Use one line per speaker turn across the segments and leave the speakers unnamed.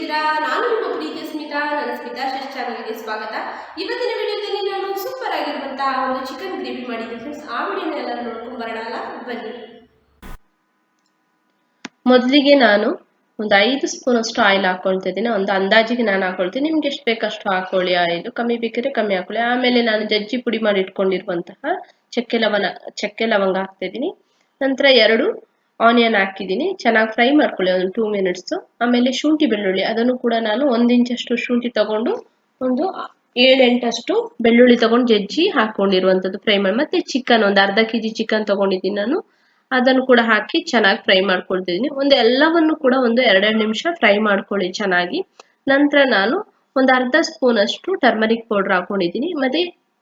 ಹೇಗಿದ್ದೀರಾ? ನಾನು ನಿಮ್ಮ ಪ್ರೀತಿಯ ಸ್ಮಿತಾ. ನನ್ನ ಸ್ಮಿತಾ ಶೆಫ್ ಚಾನಲ್ಗೆ ಸ್ವಾಗತ. ಇವತ್ತಿನ ವಿಡಿಯೋದಲ್ಲಿ ನಾನು ಸೂಪರ್ ಆಗಿರುವಂತಹ ಒಂದು ಚಿಕನ್ ಗ್ರೇವಿ ಮಾಡಿದ್ದೆ ಫ್ರೆಂಡ್ಸ್. ಆ ವಿಡಿಯೋನ ಎಲ್ಲ ನೋಡ್ಕೊಂಡು ಬರೋಣ, ಬನ್ನಿ. ಮೊದಲಿಗೆ ನಾನು ಒಂದು 5 ಸ್ಪೂನ್ ಅಷ್ಟು ಆಯಿಲ್ ಹಾಕೊಳ್ತಾ ಇದ್ದೀನಿ. ಒಂದು ಅಂದಾಜಿಗೆ ನಾನು ಹಾಕೊಳ್ತೀನಿ. ನಿಮ್ಗೆ ಎಷ್ಟು ಬೇಕಷ್ಟು ಹಾಕೊಳ್ಳಿ. ಆಯಿಲ್ ಕಮ್ಮಿ ಬೇಕಿದ್ರೆ ಕಮ್ಮಿ ಹಾಕೊಳ್ಳಿ. ಆಮೇಲೆ ನಾನು ಜಜ್ಜಿ ಪುಡಿ ಮಾಡಿ ಇಟ್ಕೊಂಡಿರುವಂತಹ ಚಕ್ಕೆ ಲವಂಗ ಹಾಕ್ತಾ ಇದ್ದೀನಿ. ನಂತರ 2 ಆನಿಯನ್ ಹಾಕಿದ್ದೀನಿ. ಚೆನ್ನಾಗಿ ಫ್ರೈ ಮಾಡ್ಕೊಳ್ಳಿ ಒಂದು 2 ಮಿನಿಟ್ಸ್. ಆಮೇಲೆ ಶುಂಠಿ ಬೆಳ್ಳುಳ್ಳಿ ಅದನ್ನು ಕೂಡ ನಾನು 1 ಇಂಚಷ್ಟು ಶುಂಠಿ ತಗೊಂಡು ಒಂದು 7-8 ಅಷ್ಟು ಬೆಳ್ಳುಳ್ಳಿ ತಗೊಂಡು ಜಜ್ಜಿ ಹಾಕೊಂಡಿರುವಂಥದ್ದು ಫ್ರೈ ಮಾಡಿ. ಮತ್ತೆ ಚಿಕನ್ ಒಂದು ಅರ್ಧ ಕೆಜಿ ಚಿಕನ್ ತಗೊಂಡಿದ್ದೀನಿ ನಾನು. ಅದನ್ನು ಕೂಡ ಹಾಕಿ ಚೆನ್ನಾಗಿ ಫ್ರೈ ಮಾಡ್ಕೊಳ್ತಿದ್ದೀನಿ. ಎಲ್ಲವನ್ನು ಕೂಡ ಒಂದು 2 ನಿಮಿಷ ಫ್ರೈ ಮಾಡ್ಕೊಳ್ಳಿ ಚೆನ್ನಾಗಿ. ನಂತರ ನಾನು ಒಂದು ಅರ್ಧ ಸ್ಪೂನ್ ಅಷ್ಟು ಟರ್ಮರಿಕ್ ಪೌಡರ್ ಹಾಕೊಂಡಿದ್ದೀನಿ. ಮತ್ತೆ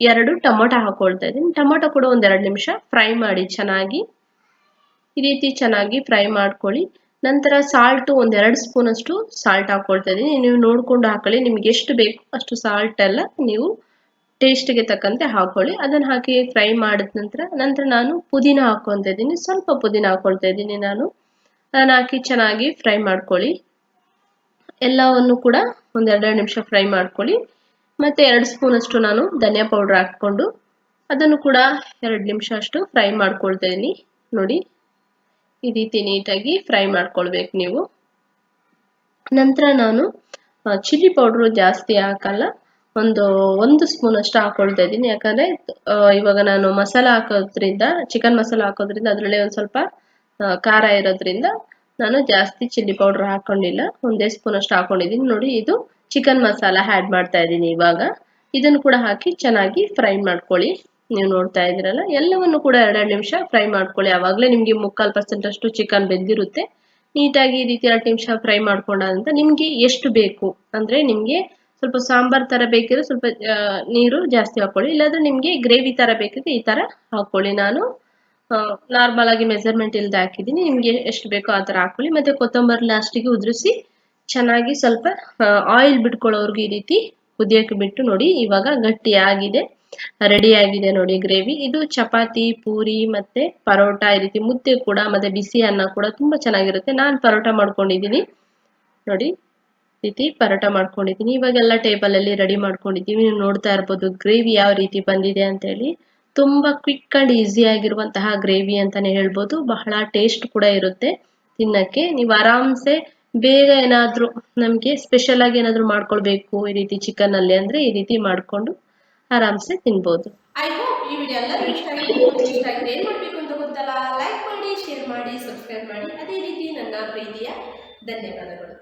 2 ಟೊಮೊಟೊ ಹಾಕೊಳ್ತಾ ಇದ್ದೀನಿ. ಟೊಮೊಟೊ ಕೂಡ ಒಂದು 2 ನಿಮಿಷ ಫ್ರೈ ಮಾಡಿ ಚೆನ್ನಾಗಿ. ಈ ರೀತಿ ಚೆನ್ನಾಗಿ ಫ್ರೈ ಮಾಡ್ಕೊಳ್ಳಿ. ನಂತರ ಸಾಲ್ಟ್ ಒಂದು 2 ಸ್ಪೂನ್ ಅಷ್ಟು ಸಾಲ್ಟ್ ಹಾಕೊಳ್ತಾ ಇದ್ದೀನಿ. ನೀವು ನೋಡ್ಕೊಂಡು ಹಾಕೊಳ್ಳಿ. ನಿಮ್ಗೆ ಎಷ್ಟು ಬೇಕು ಅಷ್ಟು ಸಾಲ್ಟ್ ಎಲ್ಲ ನೀವು ಟೇಸ್ಟ್ಗೆ ತಕ್ಕಂತೆ ಹಾಕೊಳ್ಳಿ. ಅದನ್ನು ಹಾಕಿ ಫ್ರೈ ಮಾಡಿದ ನಂತರ ನಾನು ಪುದೀನ ಹಾಕೊಳ್ತಾ ಇದ್ದೀನಿ. ಸ್ವಲ್ಪ ಪುದೀನ ಹಾಕೊಳ್ತಾ ಇದ್ದೀನಿ ನಾನು. ಅದನ್ನು ಹಾಕಿ ಚೆನ್ನಾಗಿ ಫ್ರೈ ಮಾಡ್ಕೊಳ್ಳಿ. ಎಲ್ಲವನ್ನು ಕೂಡ ಒಂದು 2 ನಿಮಿಷ ಫ್ರೈ ಮಾಡ್ಕೊಳ್ಳಿ. ಮತ್ತೆ 2 ಸ್ಪೂನ್ ಅಷ್ಟು ನಾನು ಧನಿಯಾ ಪೌಡರ್ ಹಾಕ್ಕೊಂಡು ಅದನ್ನು ಕೂಡ 2 ನಿಮಿಷ ಅಷ್ಟು ಫ್ರೈ ಮಾಡ್ಕೊಳ್ತಾ ಇದ್ದೀನಿ. ನೋಡಿ, ಈ ರೀತಿ ನೀಟಾಗಿ ಫ್ರೈ ಮಾಡ್ಕೊಳ್ಬೇಕು ನೀವು. ನಂತರ ನಾನು ಚಿಲ್ಲಿ ಪೌಡ್ರು ಜಾಸ್ತಿ ಹಾಕಲ್ಲ, ಒಂದು ಸ್ಪೂನ್ ಅಷ್ಟು ಹಾಕೊಳ್ತಾ ಇದ್ದೀನಿ. ಯಾಕಂದ್ರೆ ಇವಾಗ ನಾನು ಮಸಾಲ ಹಾಕೋದ್ರಿಂದ, ಚಿಕನ್ ಮಸಾಲ ಹಾಕೋದ್ರಿಂದ ಅದರಲ್ಲೇ ಒಂದು ಸ್ವಲ್ಪ ಖಾರ ಇರೋದ್ರಿಂದ ನಾನು ಜಾಸ್ತಿ ಚಿಲ್ಲಿ ಪೌಡರ್ ಹಾಕೊಂಡಿಲ್ಲ. 1 ಸ್ಪೂನ್ ಅಷ್ಟು ಹಾಕೊಂಡಿದ್ದೀನಿ. ನೋಡಿ, ಇದು ಚಿಕನ್ ಮಸಾಲ ಆ್ಯಡ್ ಮಾಡ್ತಾ ಇದ್ದೀನಿ ಇವಾಗ. ಇದನ್ನು ಕೂಡ ಹಾಕಿ ಚೆನ್ನಾಗಿ ಫ್ರೈ ಮಾಡ್ಕೊಳ್ಳಿ. ನೀವು ನೋಡ್ತಾ ಇದ್ದೀರಲ್ಲ, ಎಲ್ಲವನ್ನು ಕೂಡ 2 ನಿಮಿಷ ಫ್ರೈ ಮಾಡ್ಕೊಳ್ಳಿ. ಆವಾಗಲೇ ನಿಮಗೆ 3/4% ಅಷ್ಟು ಚಿಕನ್ ಬೆಂದಿರುತ್ತೆ. ನೀಟಾಗಿ ಈ ರೀತಿ 2 ನಿಮಿಷ ಫ್ರೈ ಮಾಡ್ಕೊಂಡಾದಂತ ನಿಮಗೆ ಎಷ್ಟು ಬೇಕು ಅಂದ್ರೆ, ನಿಮಗೆ ಸ್ವಲ್ಪ ಸಾಂಬಾರ್ ತರ ಬೇಕಿದ್ರೆ ಸ್ವಲ್ಪ ನೀರು ಜಾಸ್ತಿ ಹಾಕೊಳ್ಳಿ. ಇಲ್ಲಾಂದ್ರೆ ನಿಮಗೆ ಗ್ರೇವಿ ತರ ಬೇಕಿದ್ರೆ ಈ ತರ ಹಾಕೊಳ್ಳಿ. ನಾನು ನಾರ್ಮಲ್ ಆಗಿ ಮೆಜರ್ಮೆಂಟ್ ಇಲ್ದೆ ಹಾಕಿದ್ದೀನಿ. ನಿಮ್ಗೆ ಎಷ್ಟು ಬೇಕೋ ಆ ತರ ಹಾಕೊಳ್ಳಿ. ಮತ್ತೆ ಕೊತ್ತಂಬರಿ ಲಾಸ್ಟಿಗೆ ಉದುರಿಸಿ ಚೆನ್ನಾಗಿ ಸ್ವಲ್ಪ ಆಯಿಲ್ ಬಿಟ್ಕೊಳ್ಳೋರ್ಗು ಈ ರೀತಿ ಕುದಿಯಕ್ಕೆ ಬಿಟ್ಟು. ನೋಡಿ, ಇವಾಗ ಗಟ್ಟಿ ಆಗಿದೆ, ರೆಡಿ ಆಗಿದೆ ನೋಡಿ ಗ್ರೇವಿ. ಇದು ಚಪಾತಿ, ಪೂರಿ ಮತ್ತೆ ಪರೋಟ, ಈ ರೀತಿ ಮುದ್ದೆ ಕೂಡ ಮತ್ತೆ ಬಿಸಿ ಅನ್ನ ಕೂಡ ತುಂಬಾ ಚೆನ್ನಾಗಿರುತ್ತೆ. ನಾನು ಪರೋಟ ಮಾಡ್ಕೊಂಡಿದ್ದೀನಿ ನೋಡಿ, ರೀತಿ ಪರೋಟ ಮಾಡ್ಕೊಂಡಿದ್ದೀನಿ. ಇವಾಗೆಲ್ಲ ಟೇಬಲ್ ಅಲ್ಲಿ ರೆಡಿ ಮಾಡ್ಕೊಂಡಿದ್ದೀವಿ. ನೀವು ನೋಡ್ತಾ ಇರ್ಬೋದು ಗ್ರೇವಿ ಯಾವ ರೀತಿ ಬಂದಿದೆ ಅಂತ ಹೇಳಿ. ತುಂಬಾ ಕ್ವಿಕ್ ಅಂಡ್ ಈಸಿ ಆಗಿರುವಂತಹ ಗ್ರೇವಿ ಅಂತಾನೆ ಹೇಳ್ಬೋದು. ಬಹಳ ಟೇಸ್ಟ್ ಕೂಡ ಇರುತ್ತೆ ತಿನ್ನಕ್ಕೆ. ನೀವು ಆರಾಮ್ಸೆ ಬೇಗ ಏನಾದ್ರೂ ನಮ್ಗೆ ಸ್ಪೆಷಲ್ ಆಗಿ ಏನಾದ್ರು ಮಾಡ್ಕೊಳ್ಬೇಕು ಈ ರೀತಿ ಚಿಕನ್ ಅಲ್ಲಿ ಅಂದ್ರೆ ಈ ರೀತಿ ಮಾಡ್ಕೊಂಡು ಆರಾಮ್ಸೆ ತಿನ್ಬೋದು. ಐ ಹೋಪ್ ಈ ವಿಡಿಯೋ ಎಲ್ಲರಿಗೂ ಇಷ್ಟ ಆಗಿದೆ. ಏನ್ ಮಾಡ್ಬೇಕು ಅಂತ ಗೊತ್ತಲ್ಲ, ಲೈಕ್ ಮಾಡಿ, ಶೇರ್ ಮಾಡಿ, ಸಬ್ಸ್ಕ್ರೈಬ್ ಮಾಡಿ. ಅದೇ ರೀತಿ ನನ್ನ ಪ್ರೀತಿಯ ಧನ್ಯವಾದಗಳು.